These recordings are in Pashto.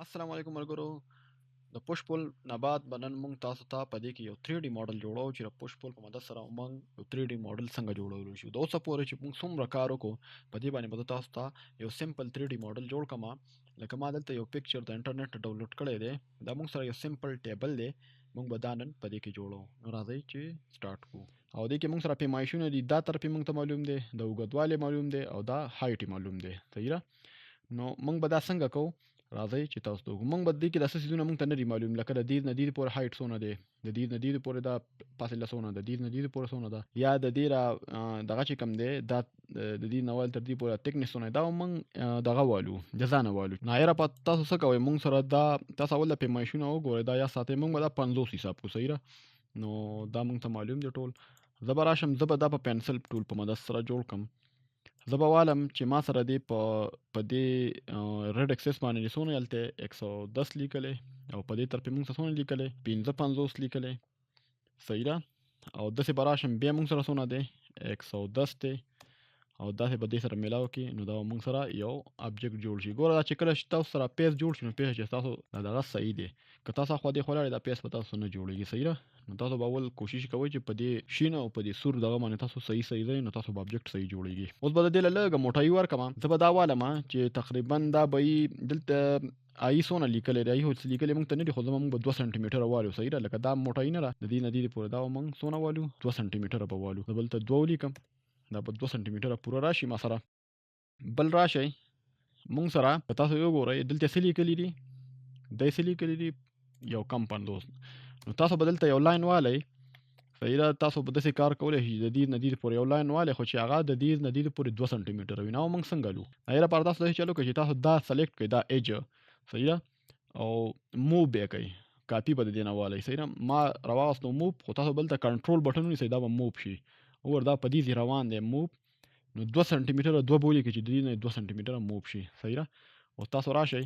السلام علیکم ملګرو. د پوش پول نه بعد به نن موږ تاسو ته په دې کې یو 3D ماډل جوړو چې د پوش پول په مدد سره موږ یو 3D ماډل څنګه جوړولی شو. د اوسه پورې چې موږ څومره کار وکړو په دې باندې به زه تاسو ته یو سمپل 3D ماډل جوړ کړم. لکه ما دلته یو پکچر د انټرنیټ نه ډاونلوډ کړی دی. دا موږ سره یو سمپل ټیبل دی، موږ به دا نن په دې کې جوړو. نو راځئ چې سټارټ کړو. او دې کې موږ سره پیمایشونه دي. دا طرف یې موږ ته معلوم دی، د اوږدوالی معلوم دی، او دا هایټ یې معلوم دی. صحیح ده؟ نو موږ به دا څنګه کوو؟ راځئ چې تاسو ته وګورو. موږ به دې کې داسې څیزونه موږ ته نه دي معلوم، لکه د دې نه دې پورې هایټ څونه دی، د دې نه دې پورې دا فاصله څونه ده، د دې نه دې پورې څونه ده، یا د دې را دغه چې کوم دی دا د دې نه ول تر دې پورې تکنس څونه دا موږ دغه والو جزا نه والو. نایره په تاسو څه کوئ؟ موږ سره دا تاسو اول د پیمایشونه وګورئ، دا یا ساتئ. موږ به دا 50 حساب کوو. صحیح ده؟ نو دا موږ ته معلوم دی ټول. زه به راشم، زه به دا په پنسل ټول په مدد سره جوړ کړم. زه به والم چې ما سره دی په دې ریډ اکسس باندې دې څونه هلته 110 لیکلی، او په دې طرف یې موږ ته څونه لیکلی 55 لیکلی. صحیح ده؟ او داسې به راشم بیا موږ سره څونه دی 110 دی، او داسې به دې سره میلاو کړي، نو دا به موږ سره یو ابجیکټ جوړ شي. ګوره دا چې کله چې تاسو سره پیس جوړ شي نو پیس چې تاسو دا دغه صحیح دی. که تاسو خوا دې خوا لاړئ دا پیس به تاسو نه جوړېږي. صحیح ده؟ نو تاسو به اول کوشش کوئ چې په دې شین او په دې سور دغه باندې تاسو صحیح ځای، نو تاسو به ابجیکټ صحیح جوړېږي. اوس به د دې له لږه موټایي ورکړم. زه به دا والم چې تقریبا دا به یي دلته آی څونه لیکلی دی، آی خو څه لیکلی موږ ته نه دي، خو موږ به 2 سانتي میټره والو. صحیح ده؟ لکه دا موټایي نه ده، د دې نه دې پورې دا به موږ څونه والو 2 سانتي میټره به والو. زه به دلته 2 ولیکم، دا به 2 سانتي میټره پوره راشي ما سره. بل راشئ مونږ سره که تاسو وګورئ دلته څه لیکلي دي، دی څه لیکلي دي یو کم 50. نو تاسو به دلته یو لاین والی. صحیح ده؟ تاسو به داسې کار کولی شئ د دې نه دې پورې یو لاین والی، خو چې هغه د دې نه دې پورې 2 سانتي میټره وي. نو موږ څنګه لو؟ دایره لپاره تاسو داسې چل وکړئ چې تاسو دا سلیکټ کړئ، دا ایج. صحیح ده؟ او موو به یې کوئ، کاپي به د دې نه والی. صحیح ده؟ ما راواغستو موو، خو تاسو به دلته کنټرول بټن ونیسئ، دا به موو شي. وګوره دا په دې ځای روان دی موو. نو 2 سانتي میټره 2 به ولیکئ چې د دې نه 2 سانتي میټره موو شي. صحیح ده؟ اوس تاسو راشئ،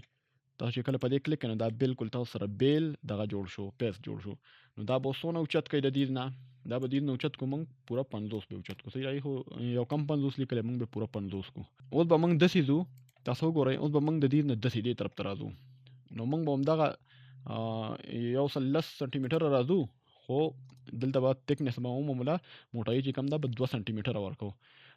تاسو چې کله په دې کلیک کړئ نو دا بالکل تاسو سره بیل دغه جوړ شو، پیس جوړ شو. نو دا به څونه اوچت کړئ د دې نه؟ دا به دې نه اوچت کړو موږ پوره 50 به اوچت کړو. صحیح ده؟ خو یو کم 50 لیکلی، موږ به پوره 50 کړو. اوس به موږ داسې ځو، تاسو وګورئ اوس به موږ د دې نه داسې دې طرف ته راځو. نو موږ به همدغه 110 سانتي میټره راځو، خو دلته به تکنس به ومومله موټایي چې کوم ده به 2 سانتي میټره ورکوو.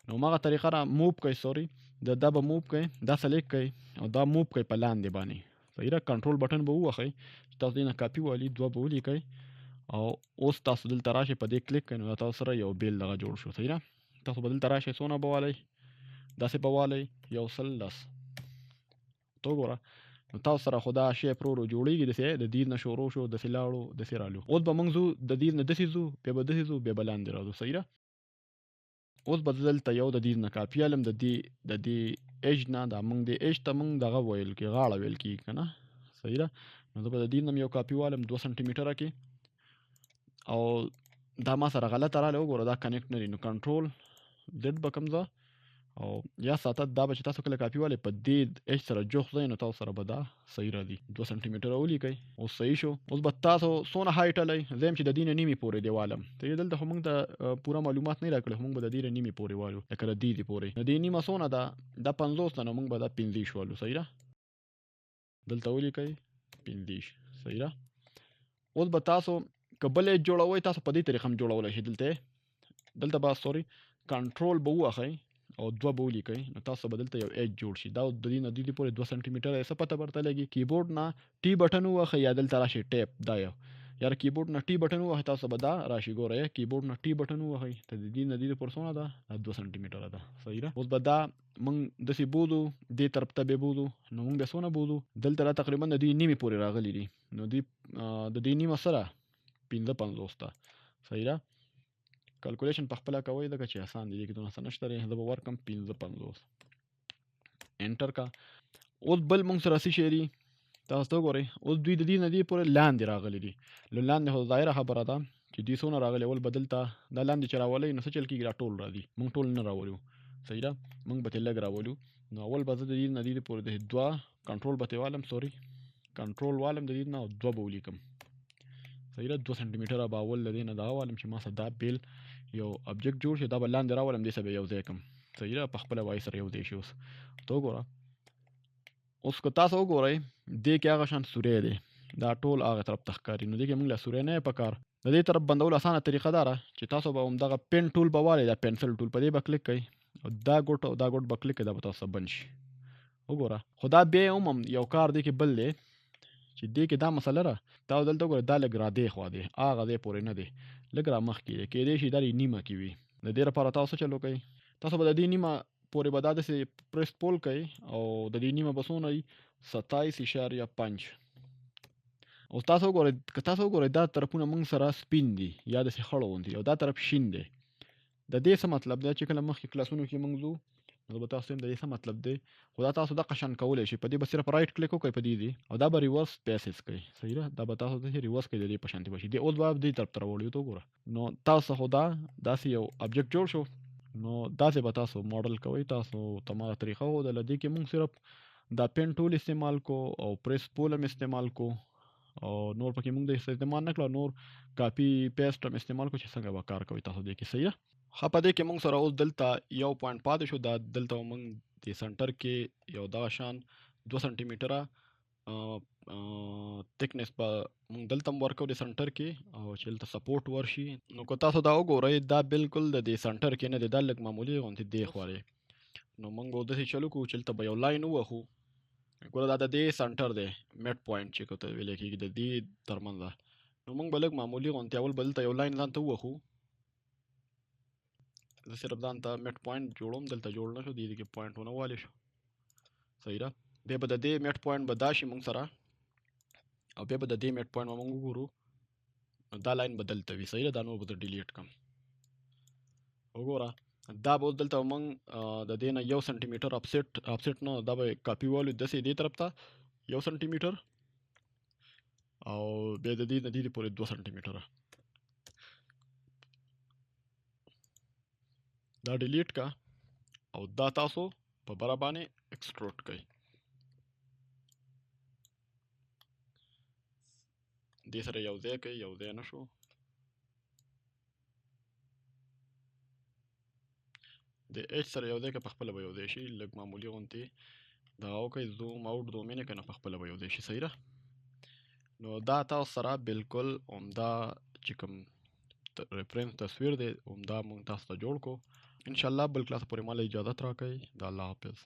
نو هماغه طریقه را موو کړئ، سوري دا به موو کړئ، دا سلیکټ کړئ او دا موو کړئ په لاندې باندې. صحیح ده؟ کنټرول بټن به ووهئ چې تاسو دې نه کاپي والي 2 به ولیکئ، او اوس تاسو دلته راشئ په دې کلیک کړئ نو دا تاسو سره یو بیل دغه جوړ شو. صحیح ده؟ تاسو به دلته راشئ څونه به والئ، داسې به والئ 110. ته وګوره نو تاسو سره خو دا شی ورو ورو جوړېږي، داسې د دې نه شروع شو، داسې لاړو، داسې رالو. اوس به موږ ځو د دې نه داسې ځو، بیا به داسې ځو، بیا به لاندې راځو. صحیح ده؟ اوس به زه دلته یو د دې نه کاپي الم، د دې ایج نه، دا موږ دې ایج ته موږ دغه ویل کېږي، غاړه ویل کېږي که نه؟ صحیح ده؟ نو زه به د دې نه یو کاپي والم 2 سانتي میټره کې، او دا ما سره غلطه راغله. وګوره دا کنیکټ نه دي. نو کنټرول زد به کوم ځه او یا ساته دا به چې تاسو کله کاپي والئ په دې ایج سره جوخ ځئ نو تاسو سره به دا صحیح راځي. 2 سانتي میټره ولیکئ، اوس صحیح شو. اوس به تاسو څونه هایټ هلئ، زه یم چې د دې نه نیمې پورې دې والم. صحیح دلته خو موږ ته پوره معلومات نه راکړي، خو موږ به د دې نه نیمې پورې والو، لکه د دې پورې. د دې نیمه څونه ده؟ دا 50 ده، نو موږ به دا 50 والو. صحیح ده؟ دلته ولیکئ 50. صحیح ده؟ اوس به تاسو که بل ایج جوړوئ تاسو په دې طریقه هم جوړولی شئ. دلته به سوري کنټرول به ووهئ او 2 به ولیکئ، نو تاسو به دلته یو ایج جوړ شي. دا د دې نه دې پورې 2 سانتي میټره یې څه پته ورته لګي. کیبورډ نه ټي بټن ووهئ یا دلته راشئ ټیپ، دا یو یاره کیبورډ نه ټي بټن ووهئ، تاسو به دا راشي. ګوره کیبورډ نه ټي بټن ووهئ، ته د دې نه دې پورې څونه ده؟ 2 سانتي میټره ده. صحیح ده؟ اوس به دا موږ داسې بولو، دې طرف ته به بولو، نو موږ بیا څونه بولو؟ دلته را تقریبا د دې نیمې پورې راغلي دي، نو د دې نیمه سره 55 ده. صحیح ده؟ کلکولیشن په خپله کوئ ځکه چې اسان دی، دې کې دونه څه نشته دی. زه به ورکړم 55 انټر کا. اوس بل موږ سره څه شی دي تاسو ته وګورئ. اوس دوی د دې نه دې پورې لاندې راغلي دي. نو لاندې خو ظاهره خبره ده چې دوی څونه راغلي. اول به دلته دا لاندې چې راولئ نو څه چل کېږي، دا ټول راځي. موږ ټول نه راولو. صحیح ده؟ موږ به ترې لږ راولو. نو اول به زه د دې نه دې پورې د 2 کنټرول به ترې والم، سوري کنټرول والم د دې نه، او 2 به ولیکم. صحیح ده؟ 2 سانتي میټره به اول د دې نه دغه والم چې ما سره دا بیل یو ابجیکټ جوړ شي. دا به لاندې راولم، دې سره به یو ځای کړم. صحیح ده؟ په خپله وایي سره یو ځای شي. اوس ته وګوره اوس که تاسو وګورئ دې کې هغه شان سوری دی دا ټول هغه طرف ته ښکاري نو دې کې موږ له سوری نه پکار د دې طرف بندول اسانه طریقه دا ده چې تاسو به همدغه پین ټول به والئ دا پنسل ټول په دې به کلیک کوئ او دا ګوټ او دا ګوټ به کلیک کوئ دا به تاسو بند شي وګوره خو دا بیا هم یو کار دی کې بل دی چې دې کې دا مسله ده تاسو دلته وګورئ دا لږ را دې خوا دی هغه دی پورې نه دی لږ را مخکې دی کیدای شي دا نیمه کې وي د دې لپاره تاسو چلو کوئ تاسو به د دې نیمه پورې به دا داسې پریس پول کوئ او د دې نیمه به څونه وي 27.5 او تاسو وګورئ که تاسو وګورئ دا طرفونه موږ سره سپین دي یا داسې خړ غوندي او دا طرف شین دی د دې څه مطلب دی چې کله مخکې کلاسونو کې موږ ځو نو به تاسو هم د دې څه مطلب دی خو دا تاسو دغه شان کولی شئ په دې به صرف رایټ کلیک وکړئ په دې او دا به ریورس پیسز کوي صحیح ده دا به تاسو داسې ریورس کوي د دې په شانتې به شي دې اوس به دې طرف ته راوړي ته وګوره نو تاسو خو دا داسې یو ابجیکټ جوړ شو نو داسې به تاسو موډل کوئ تاسو تمامه طریقه وښودله دې کې موږ صرف دا پین ټول استعمال کو او پریس پول هم استعمال کو او نور پکې موږ د استعمال نه کړو نور کاپی پیسټ هم استعمال کو چې څنګه به کار کوي تاسو دې کې صحیح ده ښه په دې کې موږ سره اوس دلته یو پوینټ پاتې شو دا دلته موږ د سنټر کې یو دغه شان 2 سانتي میټره تکنس به موږ دلته هم ورکو د سنټر کې او چې دلته سپورټ ورشي نو که تاسو دا وګورئ دا بالکل د دې سنټر کې نه دی دا لږ معمولي غوندې دی خوا دی نو موږ به داسې چلو کوو چې دلته به یو لاین ووهو ګوره دا د دې سنټر دی میډ پوینټ چې کوته ویلی کېږي د دې ترمنځ ده نو موږ به لږ معمولي غوندې اول به دلته یو لاین ځان ته ووهو زه صرف ځان ته میډ پوینټ جوړوم دلته جوړ نه شو دې کې پوینټ ونه والی شو صحیح ده بیا به د دې میډ پوینټ به دا شي موږ سره او بیا به د دې میډ پوینټ به موږ وګورو دا لاین به دلته وي صحیح ده دا نور به زه ډیلیټ کړم وګوره دا به اوس دلته موږ د دې نه 1 سانتي میټر اپسیټ نه دا به کاپي والو داسې دې طرف ته 1 سانتي میټر او بیا د دې نه دې پورې 2 سانتي میټره دا ډیلیټ کا او دا تاسو په بره باندې ایکسټروډ کړئ دې سره یو ځای کوي یو ځای نه شو د ایچ سره یو ځای که په خپله به یو ځای شي لږ معمولي غوندې دغه وکړئ زوم اوټ زوم ان که نه په خپله به یو ځای شي صحیح ده نو دا تاسو سره بالکل عمده چې کوم ریفرنس تصویر دی عمده موږ تاسو ته جوړ کو انشاءالله بل کلاس پورې ماله اجازت راکړئ د الله حافظ